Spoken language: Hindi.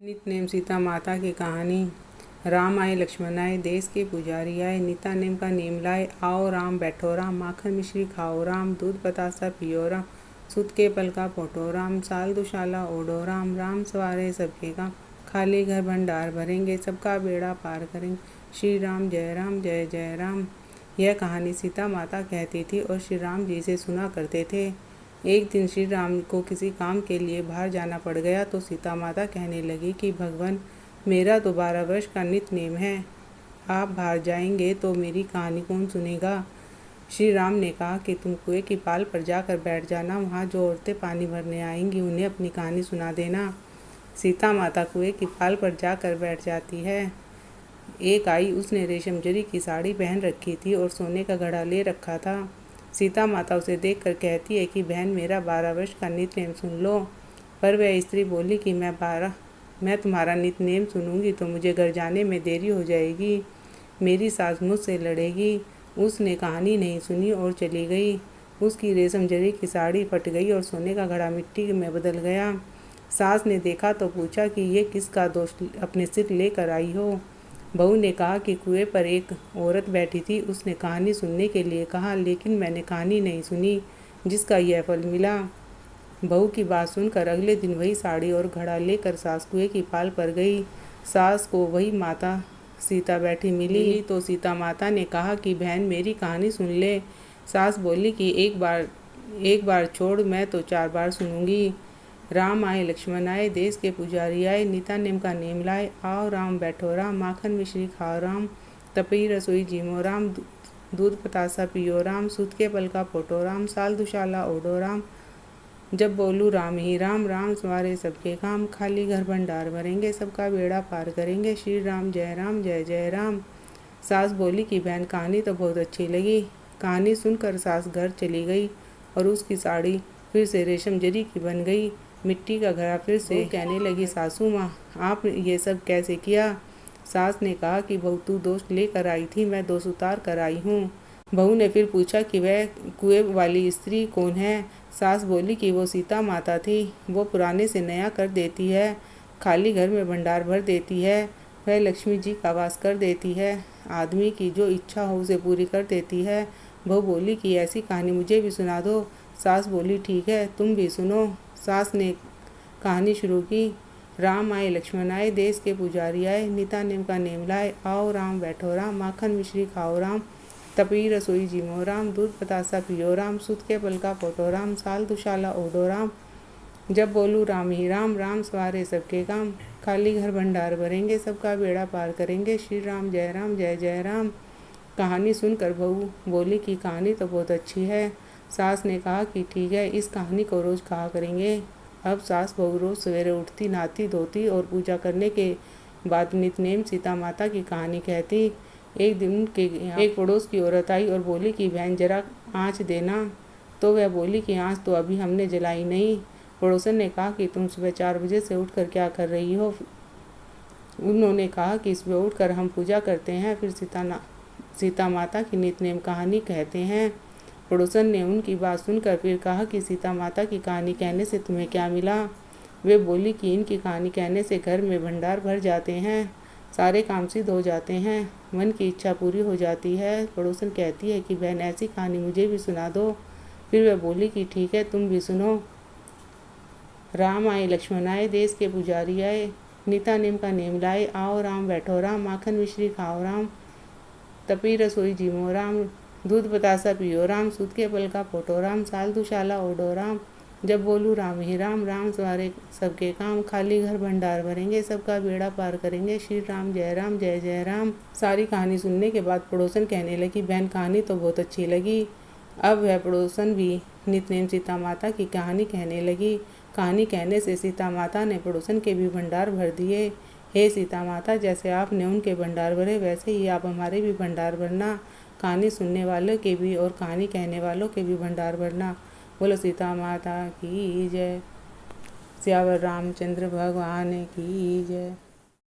नितनेम सीता माता की कहानी। राम आए लक्ष्मण आए, देश के पुजारी आए, नीता नेम का नेम लाए। आओ राम बैठो राम, माखन मिश्री खाओ राम, दूध बतासा पियो राम, सुत के पल का पोटो राम, साल दुशाला ओढ़ो राम, राम सवारे सबके काम, खाली घर भंडार भरेंगे, सबका बेड़ा पार करेंगे, श्री राम जय जय राम। यह कहानी सीता माता कहती थी और श्री राम जी से सुना करते थे। एक दिन श्री राम को किसी काम के लिए बाहर जाना पड़ गया तो सीता माता कहने लगी कि भगवान, मेरा तो 12 वर्ष का नित नेम है, आप बाहर जाएंगे तो मेरी कहानी कौन सुनेगा। श्री राम ने कहा कि तुम कुएं की पाल पर जाकर बैठ जाना, वहाँ जो औरतें पानी भरने आएंगी उन्हें अपनी कहानी सुना देना। सीता माता कुएं की पाल पर जाकर बैठ जाती है। एक आई, उसने रेशम जरी की साड़ी पहन रखी थी और सोने का घड़ा ले रखा था। सीता माता उसे देखकर कहती है कि बहन, मेरा 12 वर्ष का नित नेम सुन लो। पर वह स्त्री बोली कि मैं तुम्हारा नित नेम सुनूंगी तो मुझे घर जाने में देरी हो जाएगी, मेरी सास मुझसे लड़ेगी। उसने कहानी नहीं सुनी और चली गई। उसकी रेशम जरी की साड़ी फट गई और सोने का घड़ा मिट्टी में बदल गया। सास ने देखा तो पूछा कि ये किसका दोष अपने सिर लेकर आई हो। बहू ने कहा कि कुएं पर एक औरत बैठी थी, उसने कहानी सुनने के लिए कहा, लेकिन मैंने कहानी नहीं सुनी जिसका यह फल मिला। बहू की बात सुनकर अगले दिन वही साड़ी और घड़ा लेकर सास कुएं की पाल पर गई। सास को वही माता सीता बैठी मिली तो सीता माता ने कहा कि बहन, मेरी कहानी सुन ले। सास बोली कि एक बार छोड़, मैं तो 4 बार सुनूंगी। राम आए लक्ष्मण आए, देश के पुजारी आए, नीता नेम का नेम लाए। आओ राम बैठो राम, माखन मिश्री खाओ राम, तपई रसोई जीमो राम, दूध बतासा पियो राम, सूत के पल का फोटो राम, साल दुशाला ओढ़ो राम। जब बोलू राम ही राम, राम सवारे सबके काम, खाली घर भंडार भरेंगे, सबका बेड़ा पार करेंगे, श्री राम जय जय राम। सास बोली कि बहन, कहानी तो बहुत अच्छी लगी। कहानी सुनकर सास घर चली गई और उसकी साड़ी फिर से रेशम जरी की बन गई, मिट्टी का घड़ा फिर से। कहने लगी, सासू माँ, आप ये सब कैसे किया। सास ने कहा कि बहू, तू दोष लेकर आई थी, मैं दोष उतार कर आई हूँ। बहू ने फिर पूछा कि वह कुएं वाली स्त्री कौन है। सास बोली कि वो सीता माता थी, वो पुराने से नया कर देती है, खाली घर में भंडार भर देती है, वह लक्ष्मी जी का वास कर देती है, आदमी की जो इच्छा हो उसे पूरी कर देती है। बहू बोली कि ऐसी कहानी मुझे भी सुना दो। सास बोली, ठीक है, तुम भी सुनो। सास ने कहानी शुरू की। राम आए लक्ष्मण आए, देश के पुजारी आए, नीता नेम का नेम लाए। आओ राम बैठो राम, माखन मिश्री खाओ राम, तपई रसोई जीमो राम, दूध बतासा पियो राम, सुत के पल का पोटो राम, साल दुशाला ओढ़ो राम। जब बोलू राम ही राम, राम सवारे सबके काम, खाली घर भंडार भरेंगे, सबका बेड़ा पार करेंगे, श्री राम जय जय राम। कहानी सुनकर बहू बोली कि कहानी तो बहुत अच्छी है। सास ने कहा कि ठीक है, इस कहानी को रोज़ कहा करेंगे। अब सास बहू रोज़ सवेरे उठती, नहाती धोती और पूजा करने के बाद नितनेम सीता माता की कहानी कहती। एक दिन उनके एक पड़ोस की औरत आई और बोली कि बहन, जरा आँच देना। तो वह बोली कि आँच तो अभी हमने जलाई नहीं। पड़ोसन ने कहा कि तुम सुबह 4 बजे से उठकर क्या कर रही हो। उन्होंने कहा कि सुबह उठकर हम पूजा करते हैं, फिर सीता माता की नितनेम कहानी कहते हैं। पड़ोसन ने उनकी बात सुनकर फिर कहा कि सीता माता की कहानी कहने से तुम्हें क्या मिला। वे बोली कि इनकी कहानी कहने से घर में भंडार भर जाते हैं, सारे काम सिद्ध हो जाते हैं, मन की इच्छा पूरी हो जाती है। पड़ोसन कहती है कि बहन, ऐसी कहानी मुझे भी सुना दो। फिर वह बोली कि ठीक है, तुम भी सुनो। राम आए लक्ष्मण आए, देश के पुजारी आए, नीता नेम का नेम लाए। आओ राम बैठो राम, माखन मिश्री खाओ राम, तपई रसोई जीमो राम, दूध बतासा पियो राम, सूत के पल का फोटो राम, साल दुशाला ओढ़ो राम। जब बोलू राम ही राम, राम सवारे सबके काम, खाली घर भंडार भरेंगे, सबका बेड़ा पार करेंगे, श्री राम जय जय राम। सारी कहानी सुनने के बाद पड़ोसन कहने लगी, बहन, कहानी तो बहुत अच्छी लगी। अब वह पड़ोसन भी नितनेम सीता माता की कहानी कहने लगी। कहानी कहने से सीता माता ने पड़ोसन के भी भंडार भर दिए। हे सीता माता, जैसे आपने उनके भंडार भरे, वैसे ही आप हमारे भी भंडार भरना, कहानी सुनने वालों के भी और कहानी कहने वालों के भी भंडार भरना। बोलो सीता माता की जय। सियावर रामचंद्र भगवान की जय।